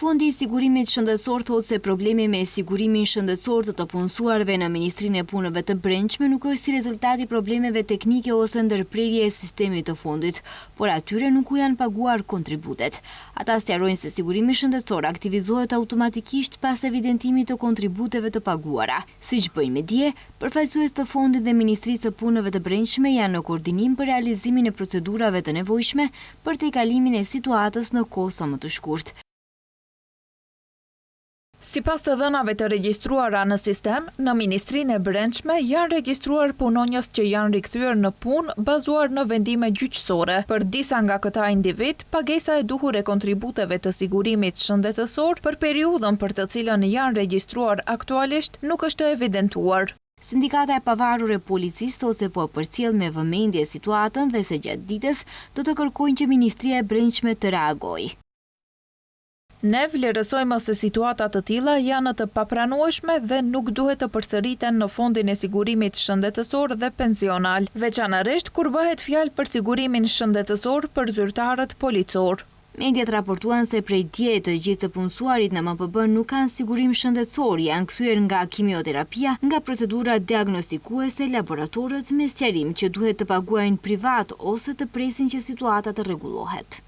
Fondi i sigurimit shëndetësor thotë se problemi me sigurimin shëndetësor të punësuarve në Ministrinë e Punëve të Brendshme nuk është si rezultati problemeve teknike ose ndërprerje e sistemit të fondit, por atyre nuk u janë paguar kontributet. Ata sqarojnë se sigurimi shëndetësor aktivizohet automatikisht pas evidentimit të kontributeve të paguara. Siç bëjnë me dje, përfaqësues të fondit dhe Ministrisë së Punëve të Brendshme janë në koordinim për realizimin e procedurave të nevojshme për tejkalimin e situatës në kohë sa më të shkurtë. Sipas të dhënave të regjistruara në sistem, në Ministrinë e Brendshme janë regjistruar punonjës që janë rikthyer në punë bazuar në vendime gjyqësore. Për disa nga këta individ, pagesa e duhur e kontributeve të sigurimit shëndetësor për periudhën për të cilën janë regjistruar aktualisht nuk është evidentuar. Sindikata e pavarur e policisë thotë se po përcjell me vëmendje situatën dhe se gjatë ditës do të kërkojnë që Ministria e Brendshme të reagojë. Ne vlerësojmë se situata të tilla janë të papranueshme dhe nuk duhet të përsëriten në Fondin e Sigurimit Shëndetësor dhe Pensional, veçanërisht kur bëhet fjalë për sigurimin shëndetësor për zyrtarët policor. Mediat raportuan se prej dje të gjithë të punësuarit në MPB nuk kanë sigurim shëndetësor, janë kthyer nga kimioterapia, nga procedura diagnostikuese, laboratorët me sqarim që duhet të paguajnë privat ose të presin që situata të rregullohet.